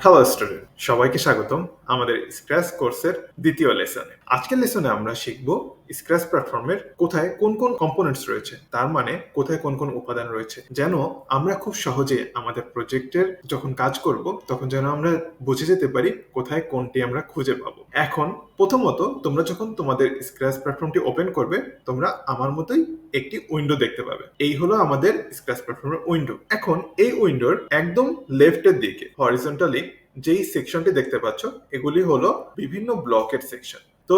Hello student, সবাইকে স্বাগতম আমাদের স্ক্র্যাচ কোর্সের দ্বিতীয় লেসনে। আজকের লেসনে আমরা শিখব স্ক্র্যাচ প্ল্যাটফর্মের কোথায় কোন কোন কম্পোনেন্টস রয়েছে, তার মানে কোথায় কোন কোন উপাদান রয়েছে, যেন আমরা খুব সহজে আমাদের প্রজেক্টের যখন কাজ করব তখন যেন আমরা বুঝে যেতে পারি কোথায় কোনটি আমরা খুঁজে পাবো। এখন প্রথমত তোমরা যখন তোমাদের স্ক্র্যাচ প্ল্যাটফর্মটি ওপেন করবে, তোমরা আমার মতোই একটি উইন্ডো দেখতে পাবে। এই হলো আমাদের স্ক্র্যাচ প্ল্যাটফর্মের উইন্ডো। এখন এই উইন্ডোর একদম লেফটের দিকে হরিজন্টালি যেই সেকশনটি দেখতে পাচ্ছ, এগুলি হলো বিভিন্ন ব্লকের সেকশন। তো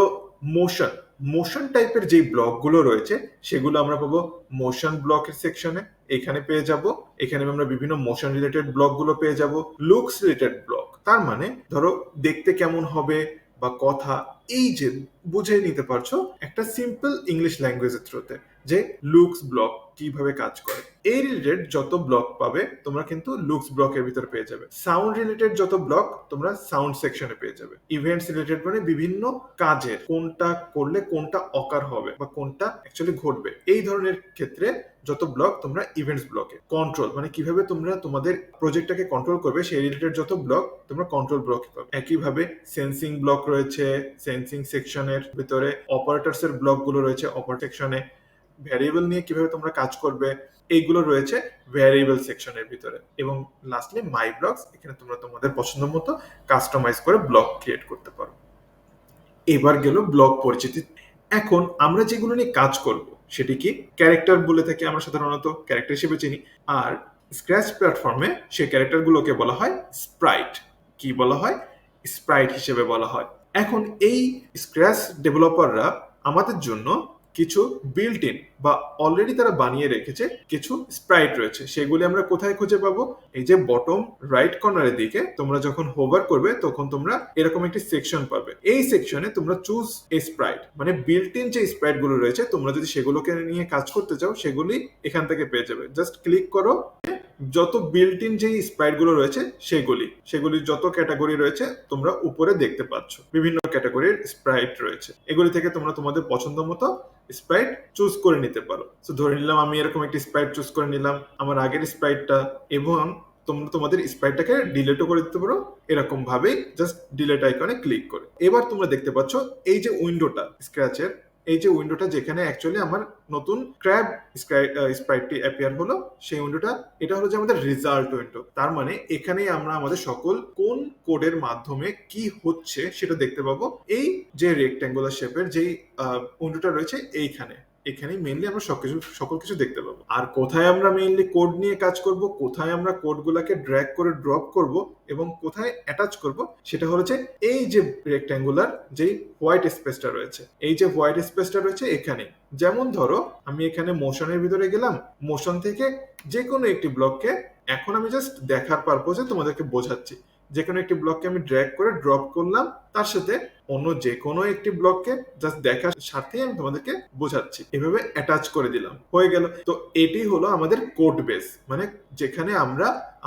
মোশন মোশন টাইপের যেই ব্লকগুলো রয়েছে সেগুলো আমরা পাবো মোশন ব্লকের সেকশনে। এখানে পেয়ে যাব, এখানে আমরা বিভিন্ন মোশন রিলেটেড ব্লকগুলো পেয়ে যাব। লুকস রিলেটেড ব্লক, তার মানে ধরো দেখতে কেমন হবে বা কথা, এই যে বুঝে নিতে পারছো একটা সিম্পল ইংলিশ ল্যাঙ্গুয়েজের থ্রুতে যে লুকস ব্লক কিভাবে কাজ করে। এই রিলেটেড যত ব্লক পাবে তোমরা কিন্তু লুকস ব্লকের ভিতর পেয়ে যাবে। সাউন্ড রিলেটেড যত ব্লক তোমরা সাউন্ড সেকশনে পেয়ে যাবে। ইভেন্টস রিলেটেড মানে বিভিন্ন কাজের কোনটা করলে কোনটা অকার হবে বা কোনটা অ্যাকচুয়ালি ঘটবে, এই ধরনের ক্ষেত্রে যত ব্লক তোমরা ইভেন্টস ব্লকে। কন্ট্রোল মানে কিভাবে তোমরা তোমাদের প্রজেক্টটাকে কন্ট্রোল করবে সেই রিলেটেড যত ব্লক তোমরা কন্ট্রোল ব্লকে পাবে। একইভাবে সেন্সিং ব্লক রয়েছে সেন্সিং সেকশনের ভিতরে। অপারেটরস এর ব্লকগুলো রয়েছে অপারেটর সেকশনে। ভ্যারিয়েবল নিয়ে কিভাবে তোমরা কাজ করবে এইগুলো রয়েছে ভ্যারিয়েবল সেকশনের ভিতরে। এবং লাস্টলি মাই ব্লকস, এখানে তোমরা তোমাদের পছন্দ মতো কাস্টমাইজ করে ব্লক ক্রিয়েট করতে পারো। এবার গেল ব্লক পরিচিতি। এখন আমরা যেগুলো নিয়ে কাজ করব সেটি কি ক্যারেক্টার বলে থাকি, আমরা সাধারণত ক্যারেক্টার হিসেবে চিনি। আর স্ক্র্যাচ প্ল্যাটফর্মে সেই ক্যারেক্টারগুলোকে বলা হয় স্প্রাইট। কি বলা হয়? স্প্রাইট হিসেবে বলা হয়। এখন এই স্ক্র্যাচ ডেভেলপাররা আমাদের জন্য কিছু বিল্ট ইন বা অলরেডি তারা বানিয়ে রেখেছে কিছু স্প্রাইট রয়েছে, সেগুলি আমরা কোথায় খুঁজে পাবো? এই যে বটম রাইট কর্নারের দিকে তোমরা যখন হোভার করবে তখন তোমরা এরকম একটি সেকশন পাবে। এই সেকশনে তোমরা চুজ এ স্প্রাইট, মানে বিল্ট ইন যে স্প্রাইট গুলো রয়েছে তোমরা যদি সেগুলোকে নিয়ে কাজ করতে চাও সেগুলি এখান থেকে পেয়ে যাবে। জাস্ট ক্লিক করো, যত বিল্ট ইন যে স্প্রাইট গুলো রয়েছে সেগুলির যত ক্যাটাগরি রয়েছে তোমরা উপরে দেখতে পাচ্ছ। বিভিন্ন ক্যাটাগরির স্প্রাইট রয়েছে, এগুলি থেকে তোমরা তোমাদের পছন্দ মতো স্প্রাইট চুজ করে নিতে পারো। তো ধরে নিলাম আমি এরকম একটি স্প্রাইট চুজ করে নিলাম, আমার আগের স্প্রাইটটা, এবং তোমরা তোমাদের স্প্রাইটটাকে ডিলিটও করে দিতে পারো এরকম ভাবেই জাস্ট ডিলিট আইকনে ক্লিক করে। এবার তোমরা দেখতে পাচ্ছ এই যে উইন্ডোটা স্ক্র্যাচের, এই যে উইন্ডোটা যেখানে অ্যাকচুয়ালি আমার নতুন ক্র্যাব স্প্রাইটটি অ্যাপিয়ার হলো, সেই উইন্ডোটা এটা হলো যে আমাদের রেজাল্ট উইন্ডো। তার মানে এখানেই আমরা আমাদের সকল কোন কোডের মাধ্যমে কি হচ্ছে সেটা দেখতে পাবো। এই যে রেক্ট্যাঙ্গুলার শেপের যেই উইন্ডোটা রয়েছে এইখানে, এখানেই মেইনলি আমরা সকল কিছু দেখতে পাবো। আর কোথায় আমরা মেইনলি কোড নিয়ে কাজ করব, কোথায় আমরা কোডগুলোকে ড্র্যাগ করে ড্রপ করব এবং কোথায় অ্যাটাচ করব, সেটা হচ্ছে এই যে রেক্ট্যাঙ্গুলার যেই হোয়াইট স্পেসটা রয়েছে, এই যে হোয়াইট স্পেসটা রয়েছে এখানে। যেমন ধরো আমি এখানে মোশনের ভিতরে গেলাম, মোশন থেকে যে কোনো একটি ব্লককে, এখন আমি জাস্ট দেখার পারপোজে তোমাদেরকে বোঝাচ্ছি, যে কোনো একটি ব্লককে আমি ড্র্যাগ করে ড্রপ করলাম, তার সাথে অন্য যে কোনো একটি ব্লককে জাস্ট দেখার সাথে আমি তোমাদেরকে বোঝাচ্ছি, এভাবে অ্যাটাচ করে দিলাম, হয়ে গেল। তো এটি হলো আমাদের কোড বেস, মানে যেখানে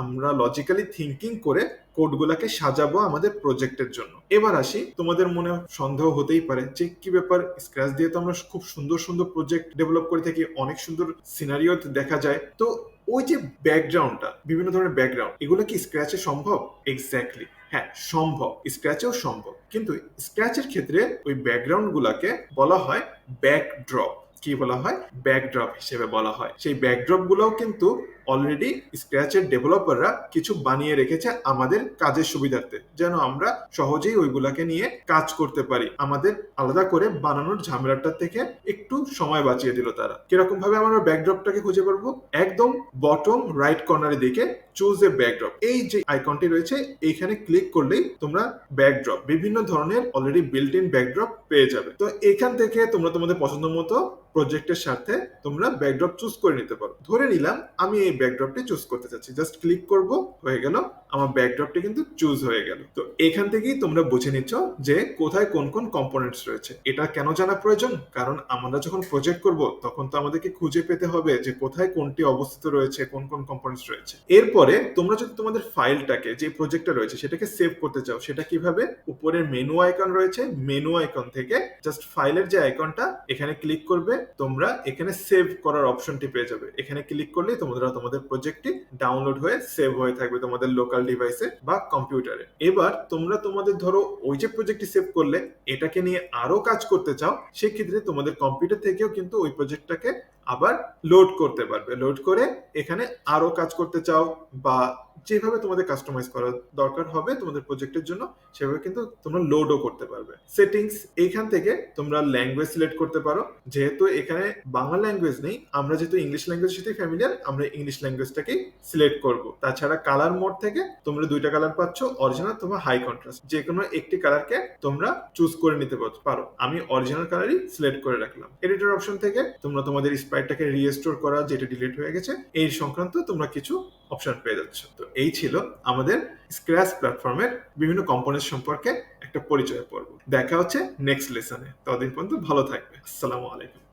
আমরা লজিক্যালি থিঙ্কিং করে কোডগুলোকে সাজাবো আমাদের প্রজেক্টের জন্য। এবার আসি, তোমাদের মনে সন্দেহ হতেই পারে যে কি ব্যাপার, স্ক্র্যাচ দিয়ে তো আমরা খুব সুন্দর সুন্দর প্রজেক্ট ডেভেলপ করে থাকি, অনেক সুন্দর সিনারিও দেখা যায়, তো ওই যে ব্যাকগ্রাউন্ডটা, বিভিন্ন ধরনের ব্যাকগ্রাউন্ড, এগুলো কি স্ক্র্যাচে সম্ভব? এক্স্যাক্টলি হ্যাঁ সম্ভব, স্ক্র্যাচেও সম্ভব। কিন্তু স্ক্র্যাচের ক্ষেত্রে ওই ব্যাকগ্রাউন্ড গুলাকে বলা হয় ব্যাকড্রপ। কি বলা হয়? ব্যাকড্রপ হিসেবে বলা হয়। সেই ব্যাকড্রপ গুলোও কিন্তু অলরেডি স্ক্র্যাচের ডেভেলপাররা কিছু বানিয়ে রেখেছে আমাদের কাজের সুবিধার্থে, যেন আমরা সহজেই ওইগুলাকে নিয়ে কাজ করতে পারি। আমাদের আলাদা করে বানানোর ঝামেলাটা থেকে একটু সময় বাঁচিয়ে দিল তারা। কিরকম ভাবে আমরা ব্যাকড্রপটাকে খুঁজে পারবো? একদম বটম রাইট কর্নারের দিকে চুজ এ ব্যাকড্রপ, এই যে আইকনটি রয়েছে এইখানে ক্লিক করলেই তোমরা ব্যাকড্রপ, বিভিন্ন ধরনের অলরেডি বিল্ট ইন ব্যাকড্রপ পেয়ে যাবে। তো এখান থেকে তোমরা তোমাদের পছন্দ মতো প্রজেক্টের সাথে তোমরা ব্যাকড্রপ চুজ করে নিতে পারো। ধরে নিলাম আমি এই ব্যাকড্রপটি চুজ করতে চাচ্ছি, জাস্ট ক্লিক করব, হয়ে গেল, আমার ব্যাকড্রপটি কিন্তু চুজ হয়ে গেল। তো এখান থেকেই তোমরা বুঝে নিচ্ছ যে কোথায় কোন কোন কম্পোনেন্টস রয়েছে। এটা কেন জানা প্রয়োজন? কারণ আমরা যখন প্রজেক্ট করব তখন তো আমাদেরকে খুঁজে পেতে হবে যে কোথায় কোনটি অবস্থিত রয়েছে, কোন কোন কম্পোনেন্টস রয়েছে। এরপরে তোমরা যদি তোমাদের ফাইলটাকে, যে প্রজেক্টটা রয়েছে সেটাকে সেভ করতে চাও, সেটা কিভাবে? উপরের মেনু আইকন রয়েছে, মেনু আইকন থেকে জাস্ট ফাইলের যে আইকনটা, এখানে ক্লিক করবে, তোমরা এখানে সেভ করার অপশনটি পেয়ে যাবে। এখানে ক্লিক করলেই তোমরা তোমাদের প্রজেক্টটি ডাউনলোড হয়ে সেভ হয়ে থাকবে তোমাদের লোকাল মোবাইল ডিভাইসে বা কম্পিউটারে। এবার তোমরা তোমাদের ধরো ওই যে প্রজেক্টটি সেভ করলে এটাকে নিয়ে আরো কাজ করতে চাও, সেক্ষেত্রে তোমাদের কম্পিউটার থেকেও কিন্তু ওই প্রজেক্টটাকে আবার লোড করতে পারবে। লোড করে এখানে আরো কাজ করতে চাও বা যেভাবে তোমাদের কাস্টমাইজ করা দরকার হবে তোমাদের প্রজেক্টের জন্য, সেভাবে কিন্তু তোমরা লোডও করতে পারবে। সেটিংস, এইখান থেকে তোমরা ল্যাঙ্গুয়েজ সিলেক্ট করতে পারো। যেহেতু এখানে বাংলা ল্যাঙ্গুয়েজ নেই, আমরা যেহেতু ইংলিশ ল্যাঙ্গুয়েজের সাথে ফ্যামিলিয়ার, আমরা ইংলিশ ল্যাঙ্গুয়েজটাকেই সিলেক্ট করব। তাছাড়া কালার মোড থেকে তোমরা দুইটা কালার পাচ্ছ, অরিজিনাল তোমার হাই কন্ট্রাস্ট। যে কোনো একটি কালারকে তোমরা চুজ করে নিতে পারো। আমি অরিজিনাল কালারই সিলেক্ট করে রাখলাম। এডিটর অপশন থেকে তোমরা তোমাদের স্প্রাইটটাকে রিস্টোর করা, যেটা ডিলিট হয়ে গেছে, এই সংক্রান্ত তোমরা কিছু অপশন পেয়ে যাচ্ছ। তো এই ছিল আমাদের স্ক্র্যাচ প্ল্যাটফর্মের বিভিন্ন কম্পোনেন্ট সম্পর্কে একটা পরিচয় পর্ব। দেখা হচ্ছে নেক্সট লেসনে। ততদিন পর্যন্ত ভালো থাকবে। আসসালামু আলাইকুম।